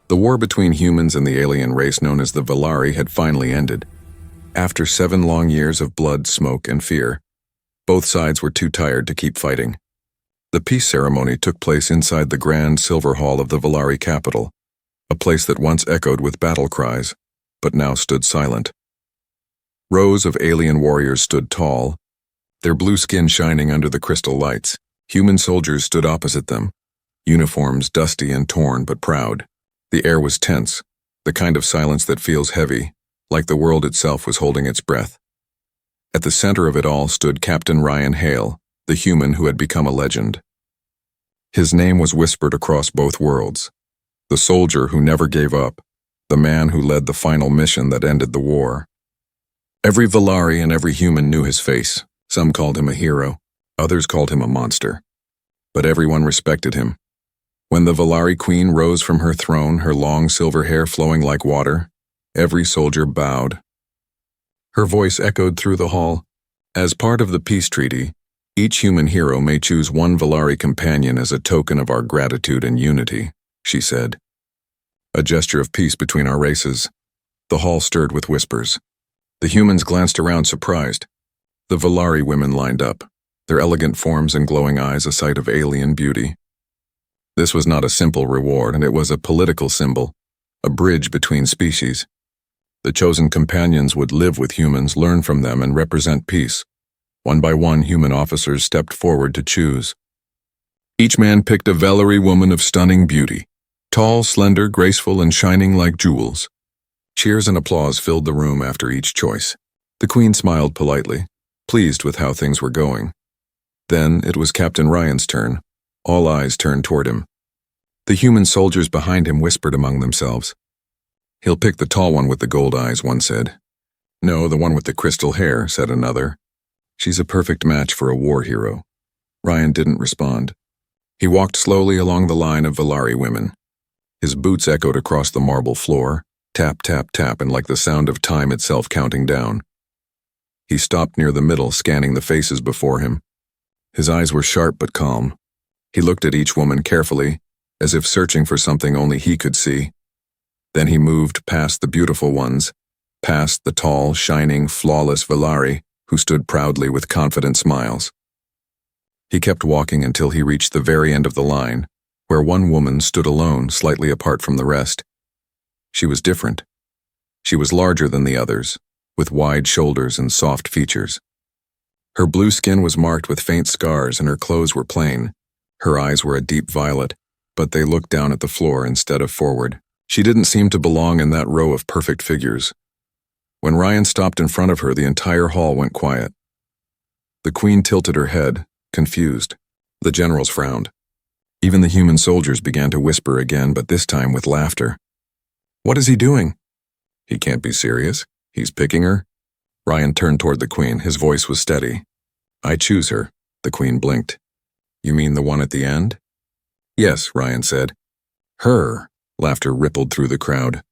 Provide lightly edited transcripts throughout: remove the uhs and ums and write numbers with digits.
The war between humans and the alien race known as the Velari had finally ended. After 7 long years of blood, smoke, and fear, both sides were too tired to keep fighting. The peace ceremony took place inside the grand silver hall of the Velari capital, a place that once echoed with battle cries, but now stood silent. Rows of alien warriors stood tall, their blue skin shining under the crystal lights. Human soldiers stood opposite them, uniforms dusty and torn but proud. The air was tense, the kind of silence that feels heavy, like the world itself was holding its breath. At the center of it all stood Captain Ryan Hale, the human who had become a legend. His name was whispered across both worlds. The soldier who never gave up, the man who led the final mission that ended the war. Every Velari and every human knew his face. Some called him a hero, others called him a monster. But everyone respected him. When the Velari queen rose from her throne, her long silver hair flowing like water, every soldier bowed. Her voice echoed through the hall. As part of the peace treaty, each human hero may choose one Velari companion as a token of our gratitude and unity, she said. A gesture of peace between our races. The hall stirred with whispers. The humans glanced around surprised. The Velari women lined up, their elegant forms and glowing eyes a sight of alien beauty. This was not a simple reward, and it was a political symbol, a bridge between species. The chosen companions would live with humans, learn from them, and represent peace. One by one, human officers stepped forward to choose. Each man picked a Velari woman of stunning beauty, tall, slender, graceful, and shining like jewels. Cheers and applause filled the room after each choice. The queen smiled politely, pleased with how things were going. Then it was Captain Ryan's turn. All eyes turned toward him. The human soldiers behind him whispered among themselves. "He'll pick the tall one with the gold eyes," one said. "No, the one with the crystal hair," said another. "She's a perfect match for a war hero." Ryan didn't respond. He walked slowly along the line of Velari women. His boots echoed across the marble floor, tap, tap, tap, and like the sound of time itself counting down. He stopped near the middle, scanning the faces before him. His eyes were sharp but calm. He looked at each woman carefully, as if searching for something only he could see. Then he moved past the beautiful ones, past the tall, shining, flawless Velari, who stood proudly with confident smiles. He kept walking until he reached the very end of the line, where one woman stood alone, slightly apart from the rest. She was different. She was larger than the others, with wide shoulders and soft features. Her blue skin was marked with faint scars and her clothes were plain. Her eyes were a deep violet, but they looked down at the floor instead of forward. She didn't seem to belong in that row of perfect figures. When Ryan stopped in front of her, the entire hall went quiet. The queen tilted her head, confused. The generals frowned. Even the human soldiers began to whisper again, but this time with laughter. "What is he doing?" "He can't be serious. He's picking her." Ryan turned toward the queen. His voice was steady. "I choose her." The queen blinked. "You mean the one at the end?" "Yes," Ryan said. "Her." Laughter rippled through the crowd.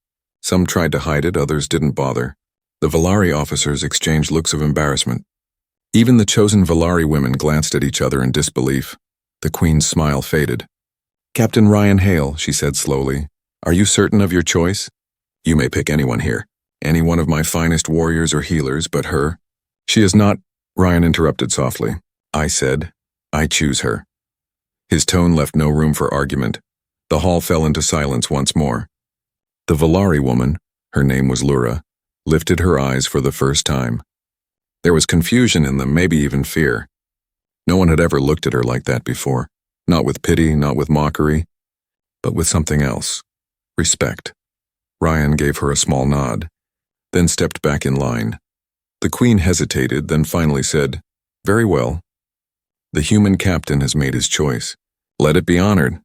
Some tried to hide it, others didn't bother. The Velari officers exchanged looks of embarrassment. Even the chosen Velari women glanced at each other in disbelief. The queen's smile faded. "Captain Ryan Hale," she said slowly, "are you certain of your choice? You may pick anyone here, any one of my finest warriors or healers, but her." "She is not," Ryan interrupted softly. "I said, I choose her." His tone left no room for argument. The hall fell into silence once more. The Velari woman, her name was Lura, lifted her eyes for the first time. There was confusion in them, maybe even fear. No one had ever looked at her like that before. Not with pity, not with mockery, but with something else. Respect. Ryan gave her a small nod, then stepped back in line. The queen hesitated, then finally said, "Very well. The human captain has made his choice. Let it be honored."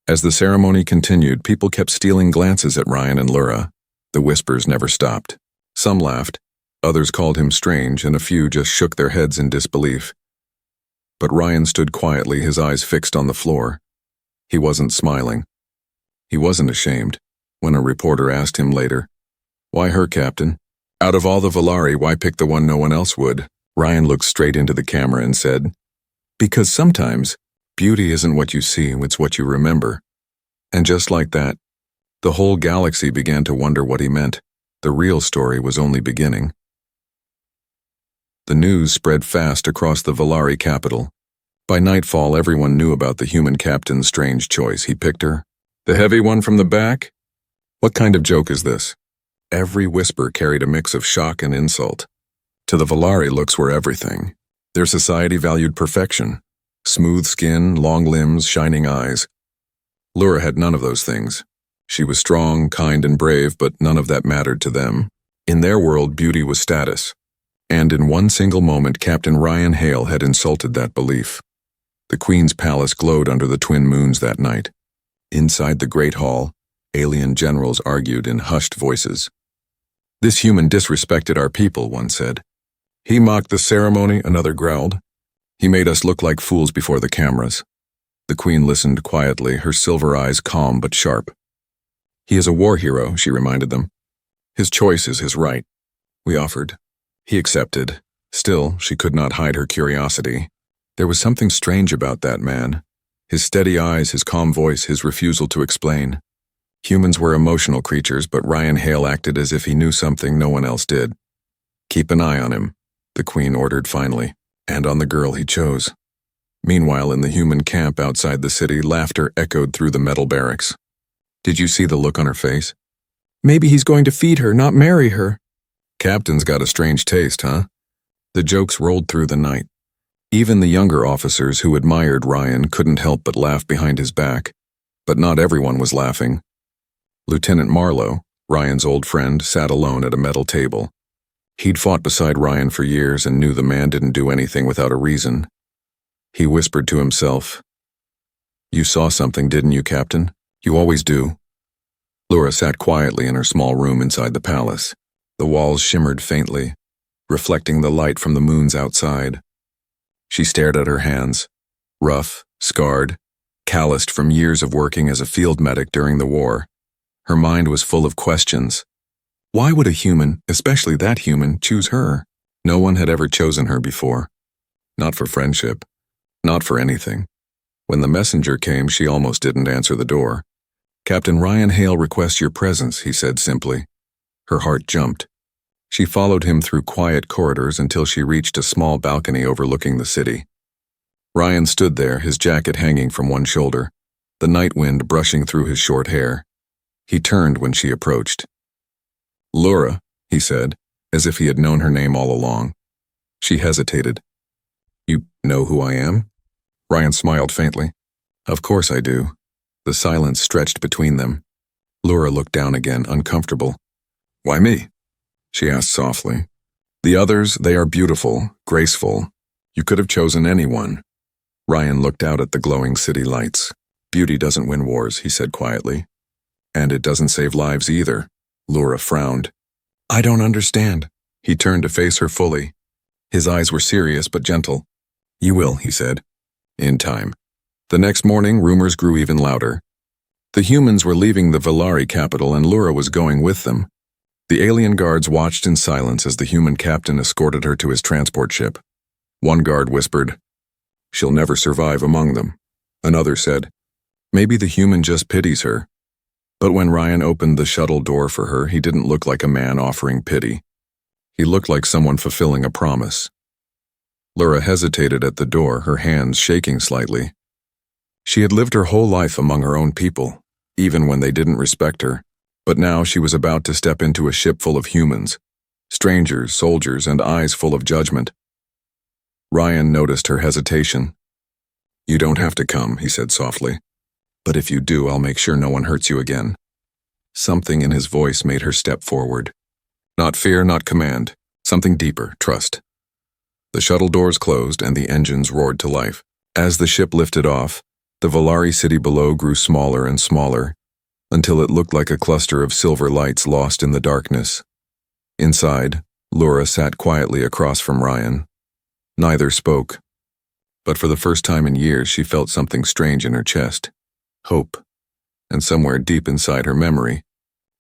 As the ceremony continued, people kept stealing glances at Ryan and Lura. The whispers never stopped. Some laughed, others called him strange, and a few just shook their heads in disbelief. But Ryan stood quietly, his eyes fixed on the floor. He wasn't smiling. He wasn't ashamed. When a reporter asked him later, "Why her, Captain? Out of all the Velari, why pick the one no one else would?" Ryan looked straight into the camera and said, "Because sometimes beauty isn't what you see, it's what you remember." And just like that, The whole galaxy began to wonder what he meant. The real story was only beginning. The news spread fast across the Velari capital. By nightfall, everyone knew about the human captain's strange choice. He picked her. The heavy one from the back? What kind of joke is this? Every whisper carried a mix of shock and insult. To the Velari, looks were everything. Their society valued perfection. Smooth skin, long limbs, shining eyes. Lura had none of those things. She was strong, kind, and brave, but none of that mattered to them. In their world, beauty was status. And in one single moment, Captain Ryan Hale had insulted that belief. The Queen's palace glowed under the twin moons that night. Inside the Great Hall, alien generals argued in hushed voices. This human disrespected our people, one said. He mocked the ceremony, another growled. He made us look like fools before the cameras. The Queen listened quietly, her silver eyes calm but sharp. He is a war hero, she reminded them. His choice is his right. We offered. He accepted. Still, she could not hide her curiosity. There was something strange about that man. His steady eyes, his calm voice, his refusal to explain. Humans were emotional creatures, but Ryan Hale acted as if he knew something no one else did. Keep an eye on him, the Queen ordered finally, and on the girl he chose. Meanwhile, in the human camp outside the city, laughter echoed through the metal barracks. Did you see the look on her face? Maybe he's going to feed her, not marry her. Captain's got a strange taste, huh? The jokes rolled through the night. Even the younger officers who admired Ryan couldn't help but laugh behind his back. But not everyone was laughing. Lieutenant Marlowe, Ryan's old friend, sat alone at a metal table. He'd fought beside Ryan for years and knew the man didn't do anything without a reason. He whispered to himself, You saw something, didn't you, Captain? You always do. Lura sat quietly in her small room inside the palace. The walls shimmered faintly, reflecting the light from the moons outside. She stared at her hands, rough, scarred, calloused from years of working as a field medic during the war. Her mind was full of questions. Why would a human, especially that human, choose her? No one had ever chosen her before. Not for friendship. Not for anything. When the messenger came, she almost didn't answer the door. Captain Ryan Hale requests your presence, he said simply. Her heart jumped. She followed him through quiet corridors until she reached a small balcony overlooking the city. Ryan stood there, his jacket hanging from one shoulder, the night wind brushing through his short hair. He turned when she approached. Lura, he said, as if he had known her name all along. She hesitated. You know who I am? Ryan smiled faintly. Of course I do. The silence stretched between them. Lura looked down again, uncomfortable. Why me? She asked softly. The others, they are beautiful, graceful. You could have chosen anyone. Ryan looked out at the glowing city lights. Beauty doesn't win wars, he said quietly. And it doesn't save lives either. Lura frowned. I don't understand. He turned to face her fully. His eyes were serious but gentle. You will, he said. In time. The next morning, rumors grew even louder. The humans were leaving the Velari capital and Lura was going with them. The alien guards watched in silence as the human captain escorted her to his transport ship. One guard whispered, She'll never survive among them. Another said, Maybe the human just pities her. But when Ryan opened the shuttle door for her, he didn't look like a man offering pity. He looked like someone fulfilling a promise. Lura hesitated at the door, her hands shaking slightly. She had lived her whole life among her own people, even when they didn't respect her. But now she was about to step into a ship full of humans, strangers, soldiers, and eyes full of judgment. Ryan noticed her hesitation. You don't have to come, he said softly. But if you do, I'll make sure no one hurts you again. Something in his voice made her step forward. Not fear, not command. Something deeper, trust. The shuttle doors closed and the engines roared to life. As the ship lifted off, the Velari city below grew smaller and smaller, until it looked like a cluster of silver lights lost in the darkness. Inside, Lura sat quietly across from Ryan. Neither spoke. But for the first time in years, she felt something strange in her chest. Hope. And somewhere deep inside her memory,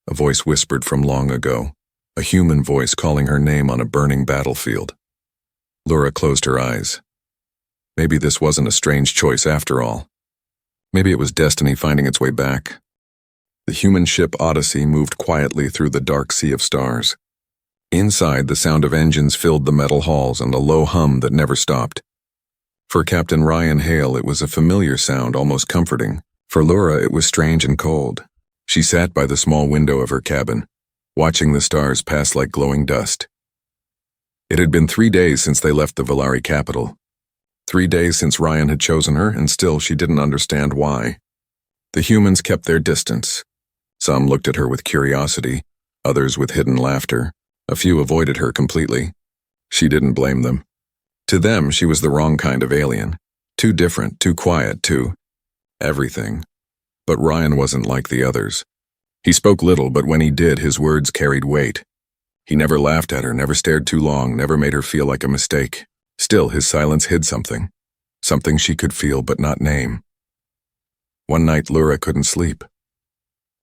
a voice whispered from long ago, a human voice calling her name on a burning battlefield. Lura closed her eyes. Maybe this wasn't a strange choice after all. Maybe it was destiny finding its way back. The human ship Odyssey moved quietly through the dark sea of stars. Inside, the sound of engines filled the metal halls and a low hum that never stopped. For Captain Ryan Hale, it was a familiar sound, almost comforting. For Laura, it was strange and cold. She sat by the small window of her cabin, watching the stars pass like glowing dust. It had been 3 days since they left the Velari capital. 3 days since Ryan had chosen her, and still she didn't understand why. The humans kept their distance. Some looked at her with curiosity, others with hidden laughter. A few avoided her completely. She didn't blame them. To them, she was the wrong kind of alien. Too different, too quiet, too everything. But Ryan wasn't like the others. He spoke little, but when he did, his words carried weight. He never laughed at her, never stared too long, never made her feel like a mistake. Still, his silence hid something. Something she could feel but not name. One night, Laura couldn't sleep.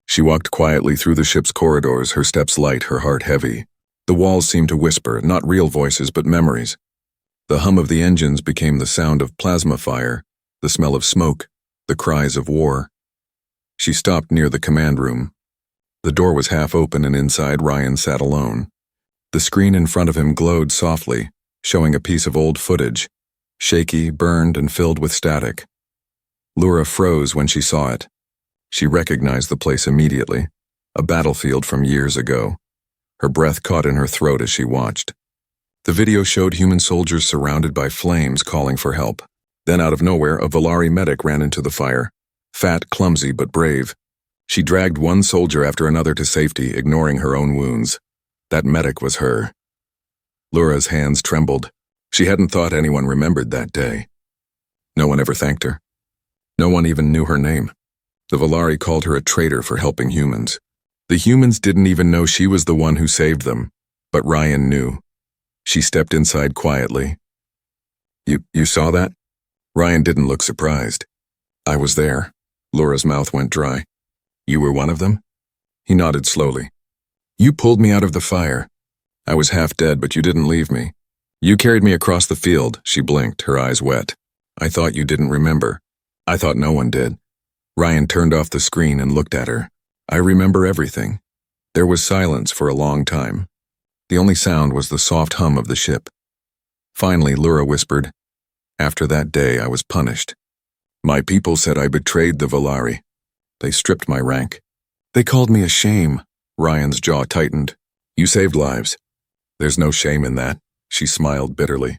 She walked quietly through the ship's corridors, her steps light, her heart heavy. The walls seemed to whisper, not real voices, but memories. The hum of the engines became the sound of plasma fire, the smell of smoke, the cries of war. She stopped near the command room. The door was half open, and inside Ryan sat alone. The screen in front of him glowed softly, showing a piece of old footage, shaky, burned, and filled with static. Laura froze when she saw it. She recognized the place immediately, a battlefield from years ago. Her breath caught in her throat as she watched. The video showed human soldiers surrounded by flames calling for help. Then out of nowhere, a Velari medic ran into the fire. Fat, clumsy, but brave. She dragged one soldier after another to safety, ignoring her own wounds. That medic was her. Laura's hands trembled. She hadn't thought anyone remembered that day. No one ever thanked her. No one even knew her name. The Velari called her a traitor for helping humans. The humans didn't even know she was the one who saved them, but Ryan knew. She stepped inside quietly. You saw that? Ryan didn't look surprised. I was there. Laura's mouth went dry. You were one of them? He nodded slowly. You pulled me out of the fire. I was half dead, but you didn't leave me. You carried me across the field. She blinked, her eyes wet. I thought you didn't remember. I thought no one did. Ryan turned off the screen and looked at her. I remember everything. There was silence for a long time. The only sound was the soft hum of the ship. Finally, Laura whispered, After that day, I was punished. My people said I betrayed the Velari. They stripped my rank. They called me a shame. Ryan's jaw tightened. You saved lives. There's no shame in that. She smiled bitterly.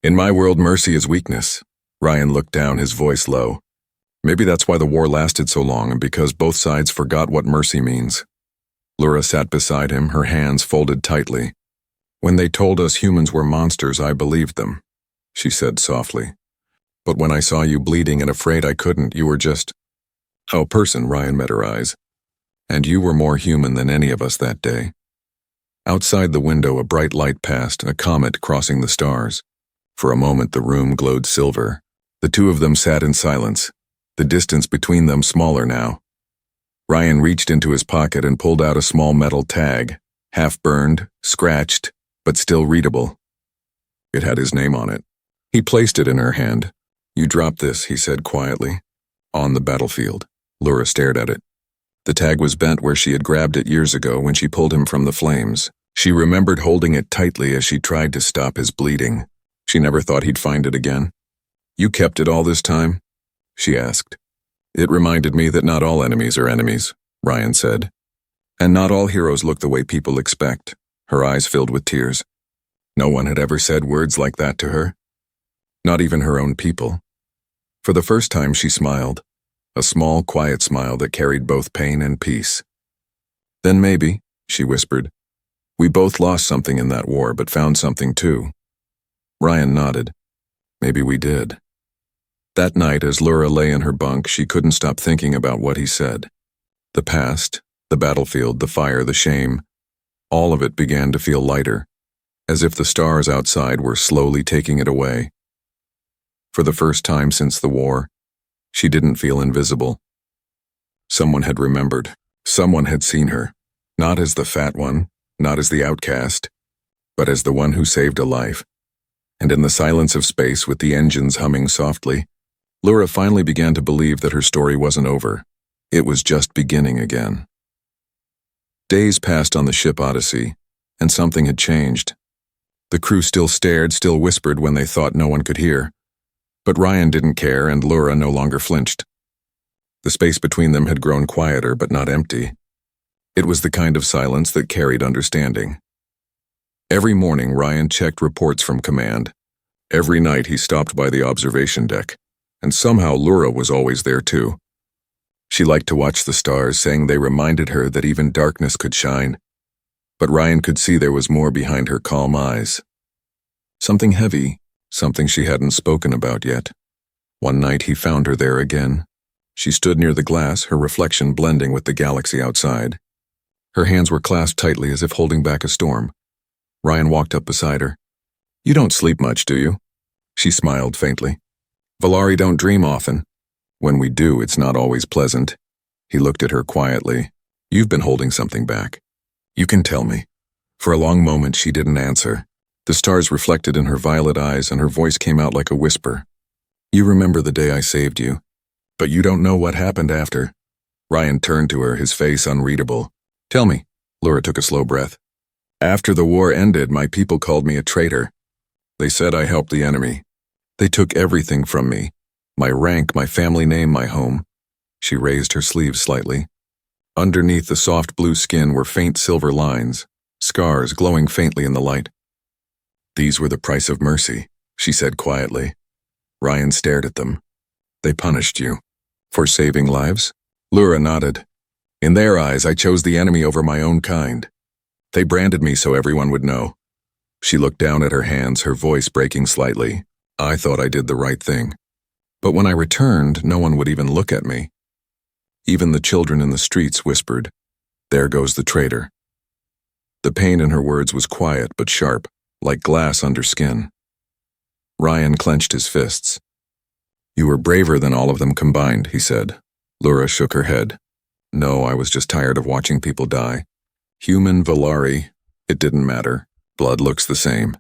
In my world, mercy is weakness. Ryan looked down, his voice low. Maybe that's why the war lasted so long, and because both sides forgot what mercy means. Laura sat beside him, her hands folded tightly. When they told us humans were monsters, I believed them, she said softly. But when I saw you bleeding and afraid I couldn't, you were just a person. Ryan met her eyes. And you were more human than any of us that day. Outside the window, a bright light passed, a comet crossing the stars. For a moment, the room glowed silver. The two of them sat in silence, the distance between them smaller now. Ryan reached into his pocket and pulled out a small metal tag, half burned, scratched, but still readable. It had his name on it. He placed it in her hand. You dropped this, he said quietly. On the battlefield. Laura stared at it. The tag was bent where she had grabbed it years ago when she pulled him from the flames. She remembered holding it tightly as she tried to stop his bleeding. She never thought he'd find it again. You kept it all this time? She asked. It reminded me that not all enemies are enemies, Ryan said. And not all heroes look the way people expect. Her eyes filled with tears. No one had ever said words like that to her. Not even her own people. For the first time she smiled. A small, quiet smile that carried both pain and peace. Then maybe, she whispered. We both lost something in that war, but found something too. Ryan nodded. Maybe we did. That night, as Laura lay in her bunk, she couldn't stop thinking about what he said. The past, the battlefield, the fire, the shame, all of it began to feel lighter, as if the stars outside were slowly taking it away. For the first time since the war, she didn't feel invisible. Someone had remembered. Someone had seen her, not as the fat one, not as the outcast, but as the one who saved a life. And in the silence of space, with the engines humming softly, Laura finally began to believe that her story wasn't over. It was just beginning again. Days passed on the ship Odyssey, and something had changed. The crew still stared, still whispered when they thought no one could hear. But Ryan didn't care, and Lura no longer flinched. The space between them had grown quieter, but not empty. It was the kind of silence that carried understanding. Every morning, Ryan checked reports from command. Every night, he stopped by the observation deck, and somehow Lura was always there too. She liked to watch the stars, saying they reminded her that even darkness could shine. But Ryan could see there was more behind her calm eyes. Something heavy, something she hadn't spoken about yet. One night he found her there again. She stood near the glass, her reflection blending with the galaxy outside. Her hands were clasped tightly as if holding back a storm. Ryan walked up beside her. "You don't sleep much, do you?" She smiled faintly. "Velari don't dream often. When we do, it's not always pleasant." He looked at her quietly. "You've been holding something back. You can tell me." For a long moment she didn't answer. The stars reflected in her violet eyes and her voice came out like a whisper. "You remember the day I saved you, but you don't know what happened after." Ryan turned to her, his face unreadable. "Tell me." Lura took a slow breath. "After the war ended, my people called me a traitor. They said I helped the enemy. They took everything from me. My rank, my family name, my home." She raised her sleeves slightly. Underneath the soft blue skin were faint silver lines, scars glowing faintly in the light. "These were the price of mercy," she said quietly. Ryan stared at them. "They punished you. For saving lives?" Lura nodded. "In their eyes, I chose the enemy over my own kind. They branded me so everyone would know." She looked down at her hands, her voice breaking slightly. "I thought I did the right thing. But when I returned, no one would even look at me. Even the children in the streets whispered, 'There goes the traitor.'" The pain in her words was quiet but sharp, like glass under skin. Ryan clenched his fists. "You were braver than all of them combined," he said. Lura shook her head. "No, I was just tired of watching people die. Human, Velari, it didn't matter. Blood looks the same."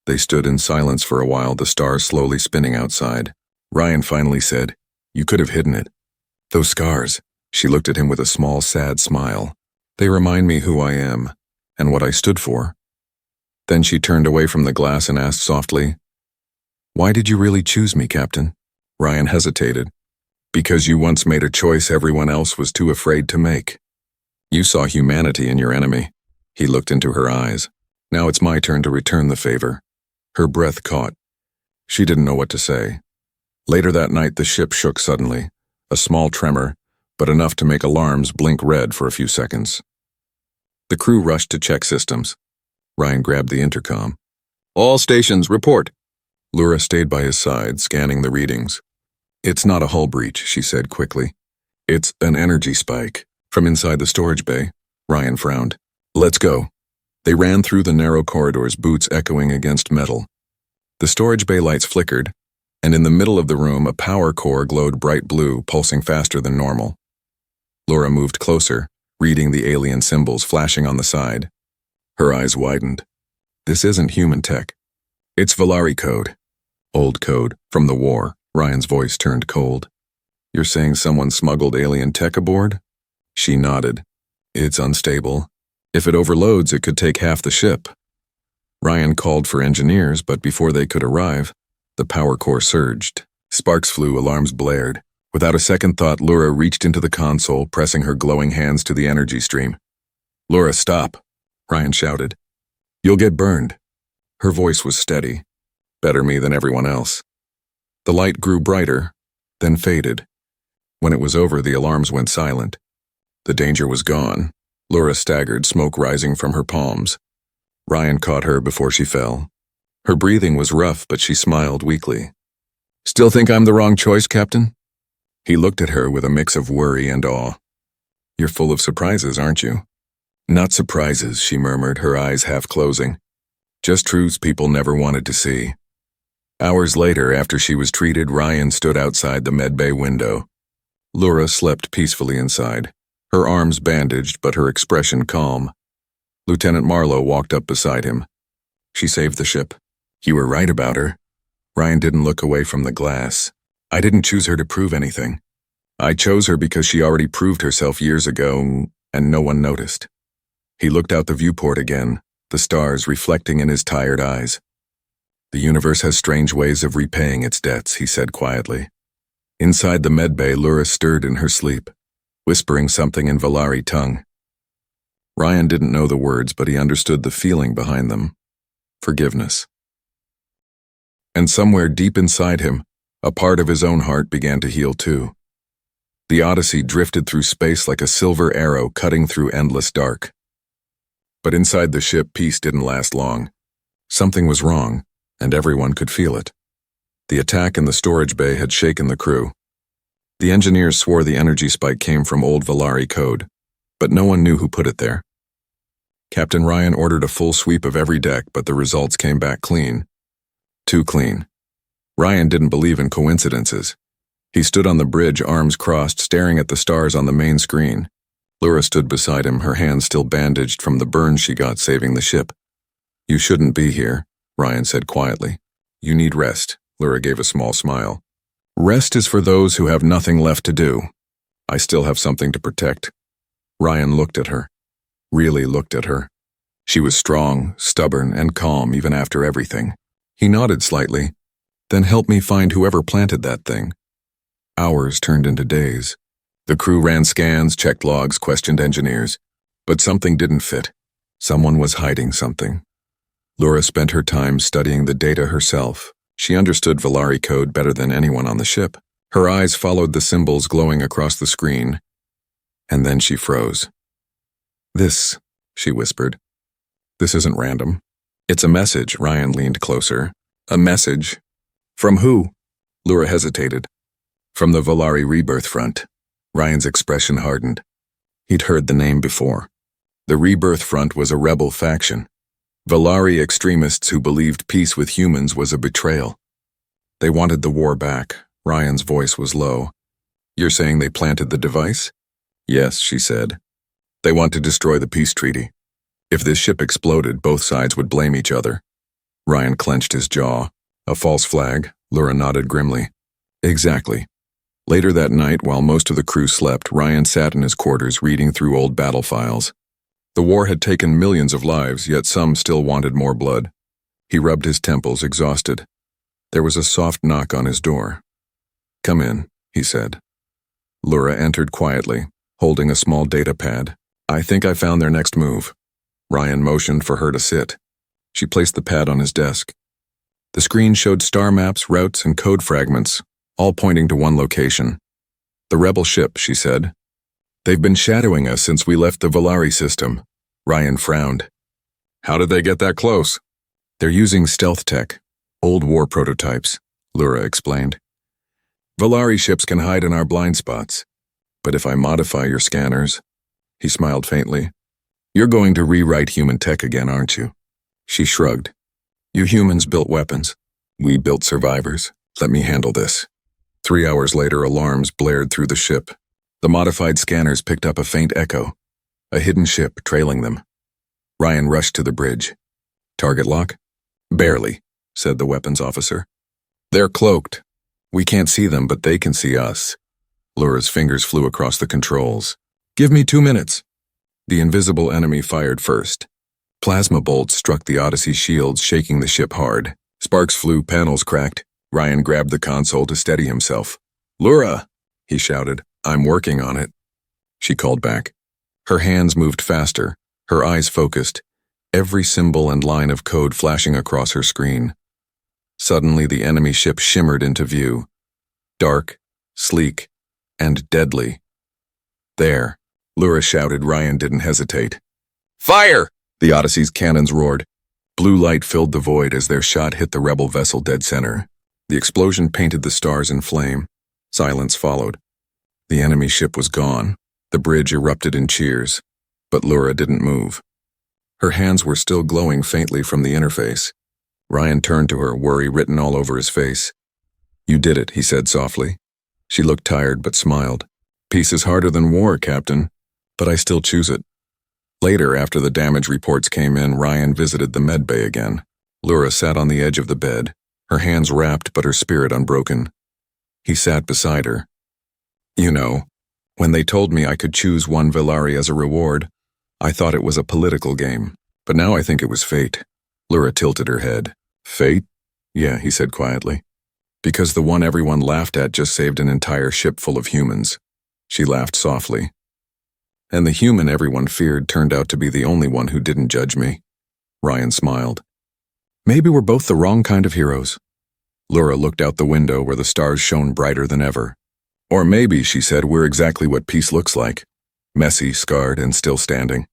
They stood in silence for a while, the stars slowly spinning outside. Ryan finally said, "You could have hidden it. Those scars." She looked at him with a small, sad smile. "They remind me who I am, and what I stood for." Then she turned away from the glass and asked softly, "Why did you really choose me, Captain?" Ryan hesitated. "Because you once made a choice everyone else was too afraid to make. You saw humanity in your enemy." He looked into her eyes. "Now it's my turn to return the favor." Her breath caught. She didn't know what to say. Later that night, the ship shook suddenly. A small tremor, but enough to make alarms blink red for a few seconds. The crew rushed to check systems. Ryan grabbed the intercom. "All stations, report." Lura stayed by his side, scanning the readings. "It's not a hull breach," she said quickly. "It's an energy spike." From inside the storage bay, Ryan frowned. "Let's go." They ran through the narrow corridors, boots echoing against metal. The storage bay lights flickered, and in the middle of the room a power core glowed bright blue, pulsing faster than normal. Lura moved closer, reading the alien symbols flashing on the side. Her eyes widened. "This isn't human tech. It's Velari code." "Old code, from the war." Ryan's voice turned cold. "You're saying someone smuggled alien tech aboard?" She nodded. "It's unstable. If it overloads, it could take half the ship." Ryan called for engineers, but before they could arrive, the power core surged. Sparks flew, alarms blared. Without a second thought, Lura reached into the console, pressing her glowing hands to the energy stream. "Lura, stop," Ryan shouted. "You'll get burned." Her voice was steady. "Better me than everyone else." The light grew brighter, then faded. When it was over, the alarms went silent. The danger was gone. Lura staggered, smoke rising from her palms. Ryan caught her before she fell. Her breathing was rough, but she smiled weakly. "Still think I'm the wrong choice, Captain?" He looked at her with a mix of worry and awe. "You're full of surprises, aren't you?" "Not surprises," she murmured, her eyes half closing. "Just truths people never wanted to see." Hours later, after she was treated, Ryan stood outside the medbay window. Lura slept peacefully inside, her arms bandaged but her expression calm. Lieutenant Marlowe walked up beside him. "She saved the ship." "You were right about her." Ryan didn't look away from the glass. "I didn't choose her to prove anything. I chose her because she already proved herself years ago, and no one noticed. He looked out the viewport again, the stars reflecting in his tired eyes. The universe has strange ways of repaying its debts, he said quietly. Inside the medbay, Lura stirred in her sleep, whispering something in Velari tongue. Ryan didn't know the words, but he understood the feeling behind them. Forgiveness. And somewhere deep inside him, a part of his own heart began to heal too. The Odyssey drifted through space like a silver arrow cutting through endless dark. But inside the ship, peace didn't last long. Something was wrong, and everyone could feel it. The attack in the storage bay had shaken the crew. The engineers swore the energy spike came from old Velari code, but no one knew who put it there. Captain Ryan ordered a full sweep of every deck, but the results came back clean. Too clean. Ryan didn't believe in coincidences. He stood on the bridge, arms crossed, staring at the stars on the main screen. Lura stood beside him, her hands still bandaged from the burns she got saving the ship. You shouldn't be here, Ryan said quietly. You need rest. Lura gave a small smile. Rest is for those who have nothing left to do. I still have something to protect. Ryan looked at her. Really looked at her. She was strong, stubborn, and calm even after everything. He nodded slightly. Then help me find whoever planted that thing. Hours turned into days. The crew ran scans, checked logs, questioned engineers. But something didn't fit. Someone was hiding something. Lura spent her time studying the data herself. She understood Velari code better than anyone on the ship. Her eyes followed the symbols glowing across the screen. And then she froze. This, she whispered. This isn't random. It's a message. Ryan leaned closer. A message. From who? Lura hesitated. From the Velari Rebirth Front. Ryan's expression hardened. He'd heard the name before. The Rebirth Front was a rebel faction. Velari extremists who believed peace with humans was a betrayal. They wanted the war back. Ryan's voice was low. You're saying they planted the device? Yes, she said. They want to destroy the peace treaty. If this ship exploded, both sides would blame each other. Ryan clenched his jaw. A false flag? Lura nodded grimly. Exactly. Later that night, while most of the crew slept, Ryan sat in his quarters reading through old battle files. The war had taken millions of lives, yet some still wanted more blood. He rubbed his temples, exhausted. There was a soft knock on his door. Come in, he said. Lura entered quietly, holding a small data pad. I think I found their next move. Ryan motioned for her to sit. She placed the pad on his desk. The screen showed star maps, routes, and code fragments, all pointing to one location. The rebel ship, she said. They've been shadowing us since we left the Velari system. Ryan frowned. How did they get that close? They're using stealth tech, old war prototypes, Lura explained. Velari ships can hide in our blind spots. But if I modify your scanners, he smiled faintly. You're going to rewrite human tech again, aren't you? She shrugged. You humans built weapons. We built survivors. Let me handle this. 3 hours later, alarms blared through the ship. The modified scanners picked up a faint echo. A hidden ship trailing them. Ryan rushed to the bridge. Target lock? Barely, said the weapons officer. They're cloaked. We can't see them, but they can see us. Lura's fingers flew across the controls. Give me 2 minutes. The invisible enemy fired first. Plasma bolts struck the Odyssey shields, shaking the ship hard. Sparks flew, panels cracked. Ryan grabbed the console to steady himself. Lura, he shouted. I'm working on it. She called back. Her hands moved faster, her eyes focused, every symbol and line of code flashing across her screen. Suddenly, the enemy ship shimmered into view. Dark, sleek, and deadly. There, Lura shouted. Ryan didn't hesitate. Fire! The Odyssey's cannons roared. Blue light filled the void as their shot hit the rebel vessel dead center. The explosion painted the stars in flame. Silence followed. The enemy ship was gone. The bridge erupted in cheers. But Lura didn't move. Her hands were still glowing faintly from the interface. Ryan turned to her, worry written all over his face. You did it, he said softly. She looked tired but smiled. Peace is harder than war, Captain, but I still choose it. Later, after the damage reports came in, Ryan visited the medbay again. Lura sat on the edge of the bed, her hands wrapped but her spirit unbroken. He sat beside her. You know, when they told me I could choose one Velari as a reward, I thought it was a political game, but now I think it was fate. Lura tilted her head. Fate? Yeah, he said quietly. Because the one everyone laughed at just saved an entire ship full of humans. She laughed softly. And the human everyone feared turned out to be the only one who didn't judge me. Ryan smiled. Maybe we're both the wrong kind of heroes. Lura looked out the window where the stars shone brighter than ever. Or maybe, she said, we're exactly what peace looks like. Messy, scarred, and still standing.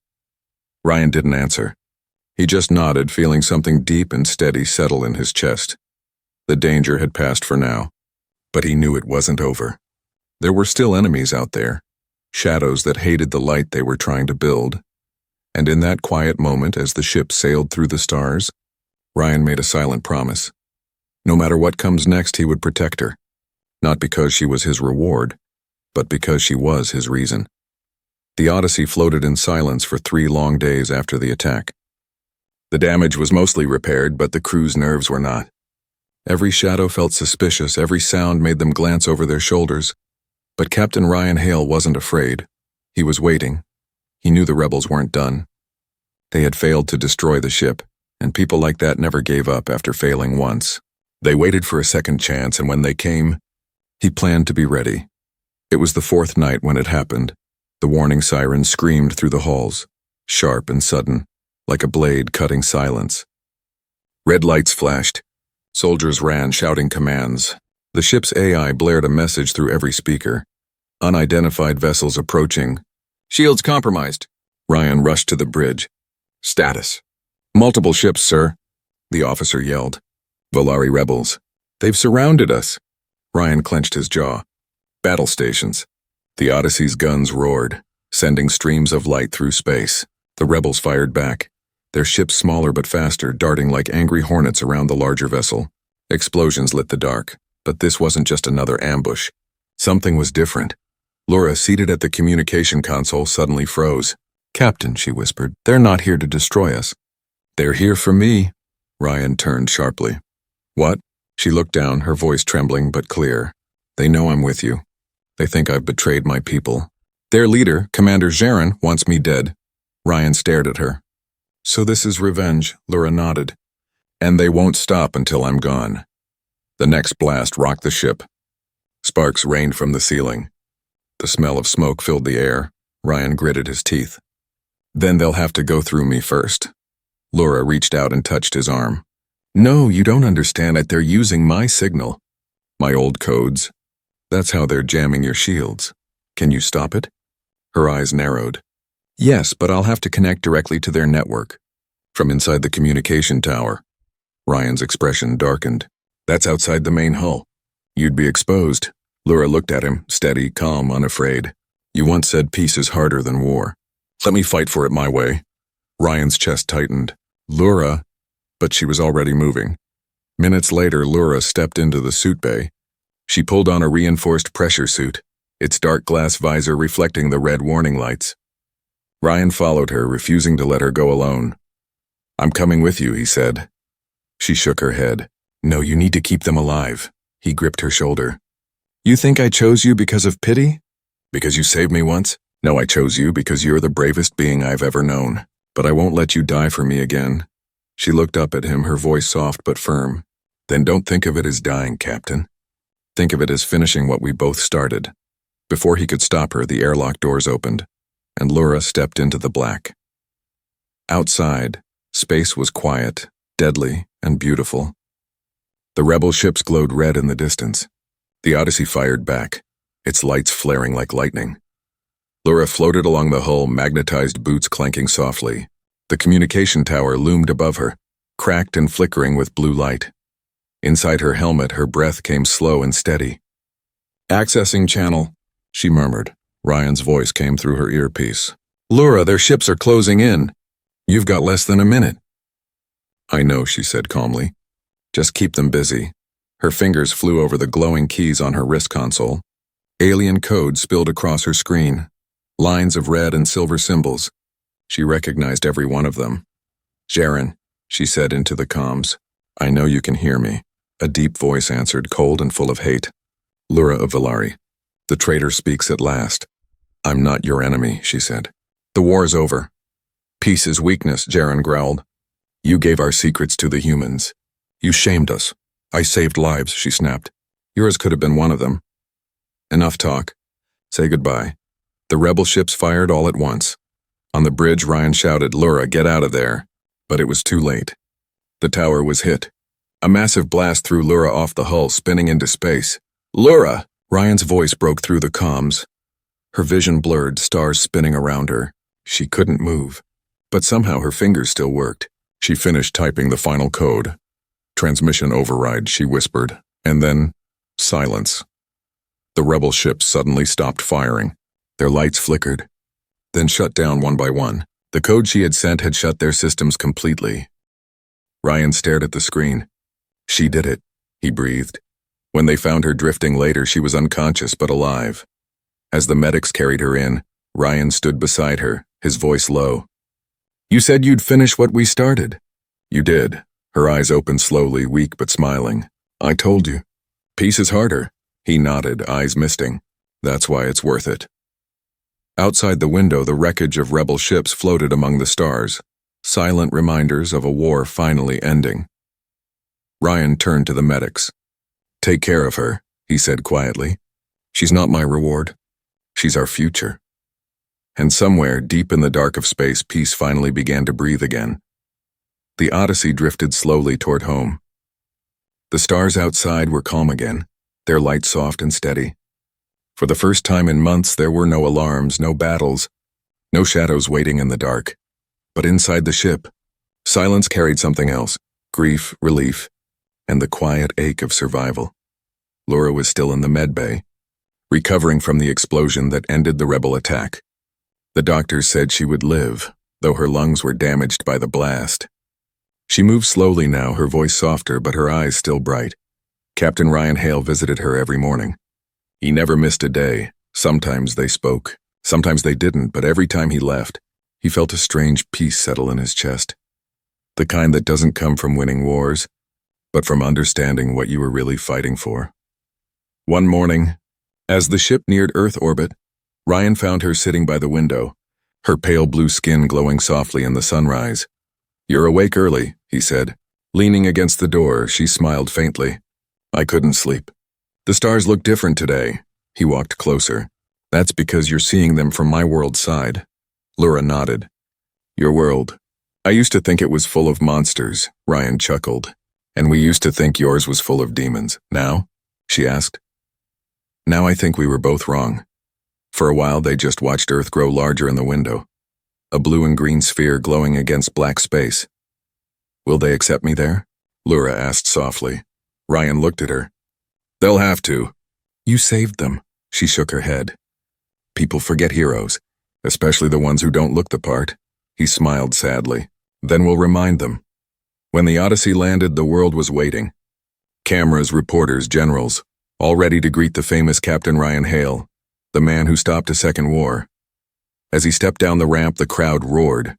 Ryan didn't answer. He just nodded, feeling something deep and steady settle in his chest. The danger had passed for now, but he knew it wasn't over. There were still enemies out there, shadows that hated the light they were trying to build. And in that quiet moment, as the ship sailed through the stars, Ryan made a silent promise. No matter what comes next, he would protect her. Not because she was his reward, but because she was his reason. The Odyssey floated in silence for 3 long days after the attack. The damage was mostly repaired, but the crew's nerves were not. Every shadow felt suspicious, every sound made them glance over their shoulders. But Captain Ryan Hale wasn't afraid. He was waiting. He knew the rebels weren't done. They had failed to destroy the ship, and people like that never gave up after failing once. They waited for a second chance, and when they came, he planned to be ready. It was the 4th night when it happened. The warning siren screamed through the halls, sharp and sudden, like a blade cutting silence. Red lights flashed. Soldiers ran, shouting commands. The ship's AI blared a message through every speaker. Unidentified vessels approaching. Shields compromised. Ryan rushed to the bridge. Status. Multiple ships, sir, the officer yelled. Velari rebels. They've surrounded us. Ryan clenched his jaw. Battle stations. The Odyssey's guns roared, sending streams of light through space. The rebels fired back, their ships smaller but faster, darting like angry hornets around the larger vessel. Explosions lit the dark, but this wasn't just another ambush. Something was different. Lura, seated at the communication console, suddenly froze. Captain, she whispered, they're not here to destroy us. They're here for me. Ryan turned sharply. What? She looked down, her voice trembling but clear. They know I'm with you. They think I've betrayed my people. Their leader, Commander Jaron, wants me dead. Ryan stared at her. So this is revenge, Lura nodded. And they won't stop until I'm gone. The next blast rocked the ship. Sparks rained from the ceiling. The smell of smoke filled the air. Ryan gritted his teeth. Then they'll have to go through me first. Lura reached out and touched his arm. No, you don't understand it. They're using my signal. My old codes. That's how they're jamming your shields. Can you stop it? Her eyes narrowed. Yes, but I'll have to connect directly to their network. From inside the communication tower. Ryan's expression darkened. That's outside the main hull. You'd be exposed. Lura looked at him, steady, calm, unafraid. You once said peace is harder than war. Let me fight for it my way. Ryan's chest tightened. Lura, but she was already moving. Minutes later, Lura stepped into the suit bay. She pulled on a reinforced pressure suit, its dark glass visor reflecting the red warning lights. Ryan followed her, refusing to let her go alone. I'm coming with you, he said. She shook her head. No, you need to keep them alive. He gripped her shoulder. You think I chose you because of pity? Because you saved me once? No, I chose you because you're the bravest being I've ever known. But I won't let you die for me again. She looked up at him, her voice soft but firm. Then don't think of it as dying, Captain. Think of it as finishing what we both started. Before he could stop her, the airlock doors opened, and Lura stepped into the black. Outside, space was quiet, deadly, and beautiful. The rebel ships glowed red in the distance. The Odyssey fired back, its lights flaring like lightning. Lura floated along the hull, magnetized boots clanking softly. The communication tower loomed above her, cracked and flickering with blue light. Inside her helmet, her breath came slow and steady. Accessing channel, she murmured. Ryan's voice came through her earpiece. Lura, their ships are closing in. You've got less than a minute. I know, she said calmly. Just keep them busy. Her fingers flew over the glowing keys on her wrist console. Alien code spilled across her screen. Lines of red and silver symbols. She recognized every one of them. Jaron, she said into the comms. I know you can hear me. A deep voice answered, cold and full of hate. Lura of Velari. The traitor speaks at last. I'm not your enemy, she said. The war's over. Peace is weakness, Jaren growled. You gave our secrets to the humans. You shamed us. I saved lives, she snapped. Yours could have been one of them. Enough talk. Say goodbye. The rebel ships fired all at once. On the bridge, Ryan shouted, Lura, get out of there. But it was too late. The tower was hit. A massive blast threw Lura off the hull, spinning into space. Lura! Ryan's voice broke through the comms. Her vision blurred, stars spinning around her. She couldn't move. But somehow her fingers still worked. She finished typing the final code. Transmission override, she whispered. And then, silence. The rebel ships suddenly stopped firing. Their lights flickered, then shut down one by one. The code she had sent had shut their systems completely. Ryan stared at the screen. She did it, he breathed. When they found her drifting later, she was unconscious but alive. As the medics carried her in, Ryan stood beside her, his voice low. You said you'd finish what we started. You did. Her eyes opened slowly, weak but smiling. I told you. Peace is harder. He nodded, eyes misting. That's why it's worth it. Outside the window, the wreckage of rebel ships floated among the stars, silent reminders of a war finally ending. Ryan turned to the medics. Take care of her, he said quietly. She's not my reward. She's our future. And somewhere, deep in the dark of space, peace finally began to breathe again. The Odyssey drifted slowly toward home. The stars outside were calm again, their light soft and steady. For the first time in months, there were no alarms, no battles, no shadows waiting in the dark. But inside the ship, silence carried something else, grief, relief, and the quiet ache of survival. Lura was still in the med bay, recovering from the explosion that ended the rebel attack. The doctors said she would live, though her lungs were damaged by the blast. She moved slowly now, her voice softer but her eyes still bright. Captain Ryan Hale visited her every morning. He never missed a day. Sometimes they spoke, sometimes they didn't, but every time he left, he felt a strange peace settle in his chest. The kind that doesn't come from winning wars, but from understanding what you were really fighting for. One morning, as the ship neared Earth orbit, Ryan found her sitting by the window, her pale blue skin glowing softly in the sunrise. You're awake early, he said. Leaning against the door, she smiled faintly. I couldn't sleep. The stars look different today. He walked closer. That's because you're seeing them from my world's side. Lura nodded. Your world. I used to think it was full of monsters, Ryan chuckled. And we used to think yours was full of demons. Now? She asked. Now I think we were both wrong. For a while they just watched Earth grow larger in the window, a blue and green sphere glowing against black space. Will they accept me there? Lura asked softly. Ryan looked at her. They'll have to. You saved them. She shook her head. People forget heroes, especially the ones who don't look the part. He smiled sadly. Then we'll remind them. When the Odyssey landed, the world was waiting. Cameras, reporters, generals, all ready to greet the famous Captain Ryan Hale, the man who stopped a second war. As he stepped down the ramp, the crowd roared.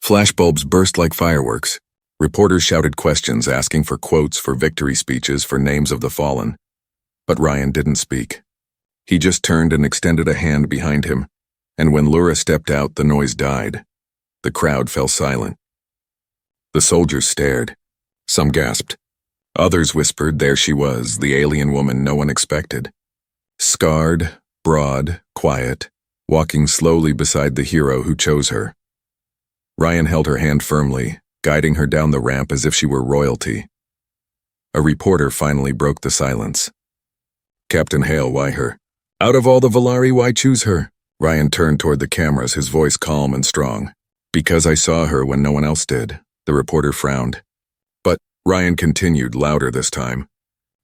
Flashbulbs burst like fireworks. Reporters shouted questions, asking for quotes, for victory speeches, for names of the fallen. But Ryan didn't speak. He just turned and extended a hand behind him, and when Lura stepped out, the noise died. The crowd fell silent. The soldiers stared. Some gasped. Others whispered there she was, the alien woman no one expected. Scarred, broad, quiet, walking slowly beside the hero who chose her. Ryan held her hand firmly, guiding her down the ramp as if she were royalty. A reporter finally broke the silence. Captain Hale, why her? Out of all the Velari, why choose her? Ryan turned toward the cameras, his voice calm and strong. Because I saw her when no one else did, the reporter frowned. But, Ryan continued, louder this time.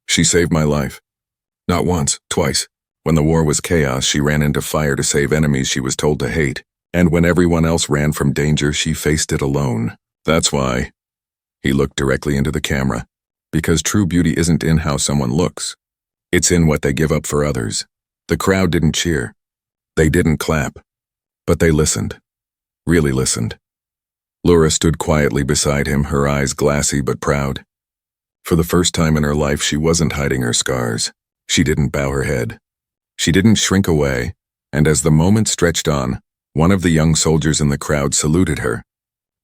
She saved my life. Not once, twice. When the war was chaos, she ran into fire to save enemies she was told to hate. And when everyone else ran from danger, she faced it alone. That's why. He looked directly into the camera. Because true beauty isn't in how someone looks. It's in what they give up for others. The crowd didn't cheer. They didn't clap. But they listened. Really listened. Lura stood quietly beside him, her eyes glassy but proud. For the first time in her life, she wasn't hiding her scars. She didn't bow her head. She didn't shrink away, and as the moment stretched on, one of the young soldiers in the crowd saluted her.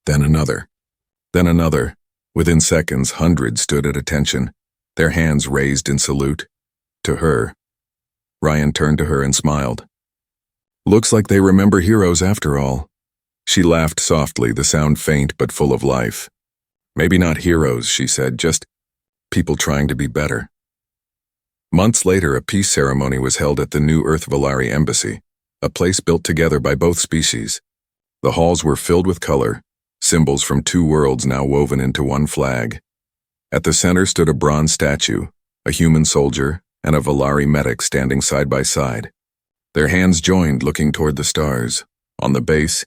Then another. Then another. Within seconds, hundreds stood at attention, their hands raised in salute. To her. Ryan turned to her and smiled. Looks like they remember heroes after all. She laughed softly, the sound faint but full of life. Maybe not heroes, she said, just people trying to be better. Months later, a peace ceremony was held at the New Earth Velari embassy, a place built together by both species. The halls were filled with color, symbols from two worlds now woven into one flag. At the center stood a bronze statue, a human soldier, and a Velari medic standing side by side. Their hands joined, looking toward the stars. On the base,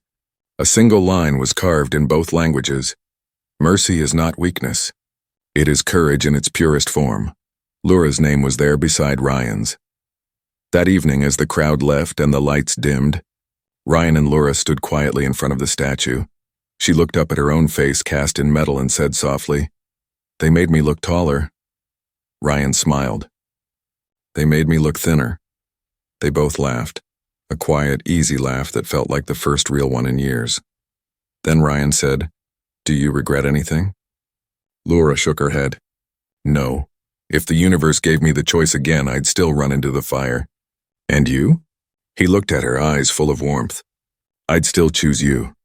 a single line was carved in both languages. Mercy is not weakness. It is courage in its purest form. Laura's name was there beside Ryan's. That evening, as the crowd left and the lights dimmed, Ryan and Laura stood quietly in front of the statue. She looked up at her own face cast in metal and said softly, "They made me look taller." Ryan smiled. "They made me look thinner." They both laughed, a quiet, easy laugh that felt like the first real one in years. Then Ryan said, "Do you regret anything?" Laura shook her head. "No. If the universe gave me the choice again, I'd still run into the fire." "And you?" He looked at her, eyes full of warmth. "I'd still choose you."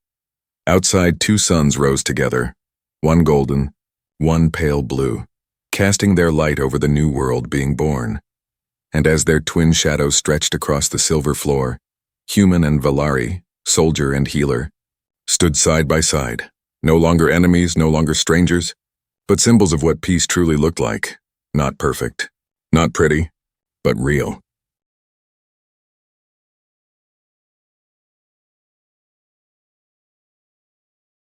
Outside, two suns rose together, one golden, one pale blue, casting their light over the new world being born. And as their twin shadows stretched across the silver floor, human and Velari, soldier and healer, stood side by side, no longer enemies, no longer strangers, but symbols of what peace truly looked like. Not perfect, not pretty, but real.